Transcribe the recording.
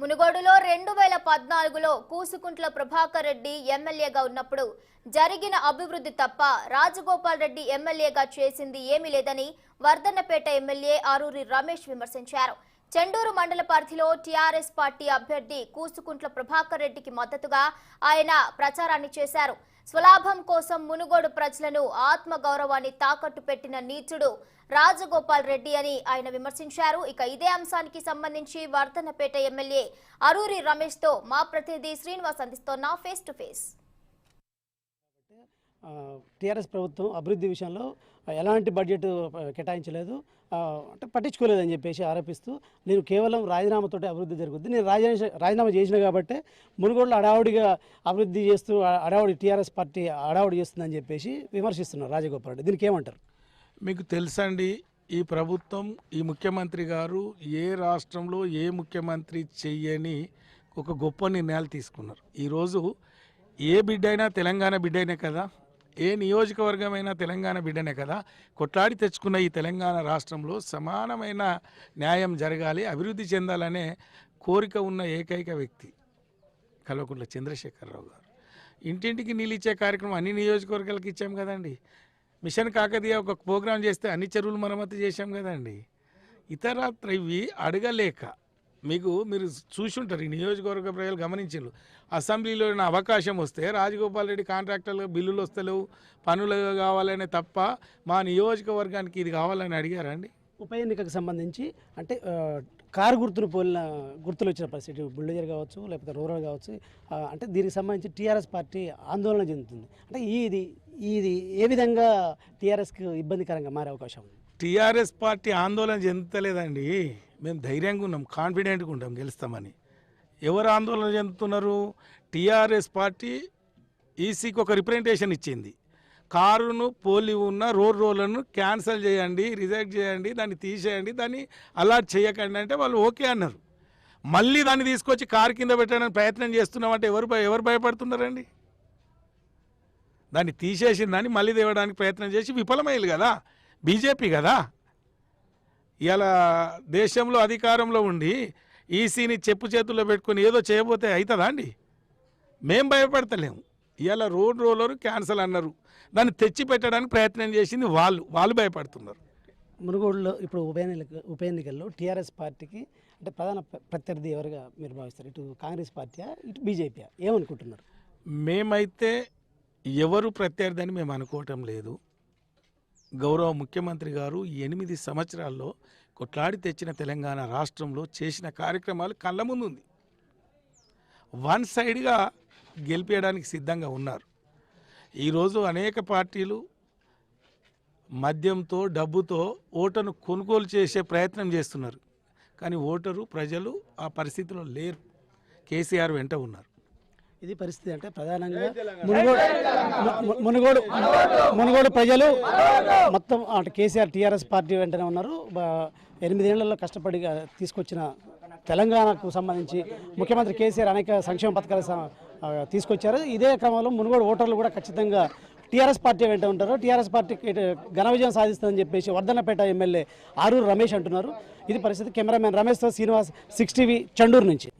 మునుగోడులో 2014లో కూసుకుంట్ల ప్రభాకర్ రెడ్డి ఎమ్మెల్యేగా ఉన్నప్పుడు జరిగిన అభివృద్ధి తప్ప రాజగోపాల్ రెడ్డి ఎమ్మెల్యేగా చేసింది ఏమీ లేదని వర్ధన్నపేట ఎమ్మెల్యే ఆరూరి రమేష్ విమర్శించారు. చెండూరు మండల పరిధిలో టీఆర్ఎస్ పార్టీ అభ్యర్థి కూసుకుంట్ల ప్రభాకర్ రెడ్డికి మద్దతుగా ఆయన ప్రచారాన్ని చేశారు. స్వలాభం కోసం మునుగోడు ప్రజలను ఆత్మగౌరవాన్ని తాకట్టు పెట్టిన నీచుడు రాజగోపాల్ రెడ్డి అని ఆయన విమర్శించారు. ఇక ఇదే అంశానికి సంబంధించి వర్ధన్నపేట ఎమ్మెల్యే అరూరి రమేష్ తో మా ప్రతినిధి శ్రీనివాస్ అందిస్తున్న ఫేస్ టు ఫేస్. టీఆర్ఎస్ ప్రభుత్వం అభివృద్ధి విషయంలో ఎలాంటి బడ్జెట్ కేటాయించలేదు, అంటే పట్టించుకోలేదని చెప్పేసి ఆరోపిస్తూ నేను కేవలం రాజీనామాతో అభివృద్ధి జరుగుద్ది, నేను రాజీనామా చేసిన కాబట్టి మునుగోడులో అడావుడిగా అభివృద్ధి చేస్తూ అడావుడి టీఆర్ఎస్ పార్టీ అడావుడి చేస్తుందని చెప్పేసి విమర్శిస్తున్నారు రాజగోపాల్ రెడ్డి. దీనికి ఏమంటారు? మీకు తెలుసండి, ఈ ప్రభుత్వం, ఈ ముఖ్యమంత్రి గారు ఏ రాష్ట్రంలో ఏ ముఖ్యమంత్రి చెయ్యని ఒక గొప్ప నిర్ణయాలు తీసుకున్నారు. ఈరోజు ఏ బిడ్డైనా తెలంగాణ బిడ్డైనా కదా, ఏ నియోజకవర్గమైనా తెలంగాణ బిడ్డనే కదా. కొట్లాడి తెచ్చుకున్న ఈ తెలంగాణ రాష్ట్రంలో సమానమైన న్యాయం జరగాలి, అభివృద్ధి చెందాలనే కోరిక ఉన్న ఏకైక వ్యక్తి కల్వకుంట్ల చంద్రశేఖరరావు గారు. ఇంటింటికి నీళ్ళు ఇచ్చే కార్యక్రమం అన్ని నియోజకవర్గాలకు ఇచ్చాం కదండి. మిషన్ కాకతీయ ఒక ప్రోగ్రాం చేస్తే అన్ని చెరువులు మరమ్మతు చేశాం కదండి. ఇతరత్ర ఇవి అడగలేక మీరు చూసుంటారు, ఈ నియోజకవర్గ ప్రజలు గమనించారు. అసెంబ్లీలో అవకాశం వస్తే రాజగోపాల్ రెడ్డి కాంట్రాక్టర్లు బిల్లులు వస్తలేవు, పనులు కావాలనే తప్ప మా నియోజకవర్గానికి ఇది కావాలని అడిగారండి. ఉప ఎన్నికకు సంబంధించి అంటే కారు గుర్తులు వచ్చిన పరిస్థితి, బుల్డోజర్ కావచ్చు లేకపోతే రూరల్ కావచ్చు, అంటే దీనికి సంబంధించి టీఆర్ఎస్ పార్టీ ఆందోళన చెందుతుంది. అంటే ఇది ఏ విధంగా టీఆర్ఎస్కి ఇబ్బందికరంగా మారే అవకాశం ఉంది? టీఆర్ఎస్ పార్టీ ఆందోళన చెందలేదండి. మేము ధైర్యంగా ఉన్నాం, కాన్ఫిడెంట్గా ఉంటాం గెలుస్తామని. ఎవరు ఆందోళన చెందుతున్నారు? టీఆర్ఎస్ పార్టీ ఈసీకి ఒక రిప్రజెంటేషన్ ఇచ్చింది, కారును పోలి ఉన్న రోడ్లను క్యాన్సిల్ చేయండి, రిజెక్ట్ చేయండి, దాన్ని తీసేయండి, దాన్ని అలాట్ చేయకండి అంటే వాళ్ళు ఓకే అన్నారు. మళ్ళీ దాన్ని తీసుకొచ్చి కారు కింద పెట్టడానికి ప్రయత్నం చేస్తున్నామంటే ఎవరు భయపడుతున్నారండి? దాన్ని తీసేసిన దాన్ని మళ్ళీ తేవడానికి ప్రయత్నం చేసి విఫలమయ్యారు కదా బీజేపీ కదా. ఇలా దేశంలో అధికారంలో ఉండి ఈసీని చెప్పు చేతుల్లో పెట్టుకొని ఏదో చేయబోతే అవుతుందా అండి? మేం భయపడతలేము. ఇలా రోలరు క్యాన్సల్ అన్నారు, దాన్ని తెచ్చి పెట్టడానికి ప్రయత్నం చేసింది వాళ్ళు భయపడుతున్నారు. మునుగోడులో ఇప్పుడు ఉప ఎన్నికల్లో టీఆర్ఎస్ పార్టీకి అంటే ప్రధాన ప్రత్యర్థి ఎవరుగా మీరు భావిస్తారు? ఇటు కాంగ్రెస్ పార్టీయా, ఇటు బీజేపీయా? ఏమనుకుంటున్నారు? మేమైతే ఎవరు ప్రత్యర్థి అని మేము అనుకోవటం లేదు. గౌరవ ముఖ్యమంత్రి గారు 8 సంవత్సరాల్లో కొట్లాడి తెచ్చిన తెలంగాణ రాష్ట్రంలో చేసిన కార్యక్రమాలు కళ్ళ ముందు ఉంది. వన్ సైడ్గా గెలిపేయడానికి సిద్ధంగా ఉన్నారు. ఈరోజు అనేక పార్టీలు మద్యంతో డబ్బుతో ఓటర్ను కొనుగోలు చేసే ప్రయత్నం చేస్తున్నారు. కానీ ప్రజలు ఆ పరిస్థితిలో లేరు, కేసీఆర్ వెంట ఉన్నారు. ఇది పరిస్థితి. అంటే ప్రధానంగా మునుగోడు ప్రజలు మొత్తం అంటే కేసీఆర్ టీఆర్ఎస్ పార్టీ వెంటనే ఉన్నారు. 8 ఏళ్లలో కష్టపడి తీసుకొచ్చిన తెలంగాణకు సంబంధించి ముఖ్యమంత్రి కేసీఆర్ అనేక సంక్షేమ పథకాలు తీసుకొచ్చారు. ఇదే క్రమంలో మునుగోడు ఓటర్లు కూడా ఖచ్చితంగా టీఆర్ఎస్ పార్టీ వెంట ఉంటారు. టీఆర్ఎస్ పార్టీ ఘన విజయం సాధిస్తుందని చెప్పేసి వర్ధన్నపేట ఎమ్మెల్యే ఆరూరి రమేష్ అంటున్నారు. ఇది పరిస్థితి. కెమెరామెన్ రమేష్తో శ్రీనివాస్, 6 టీవీ, చెండూరు నుంచి.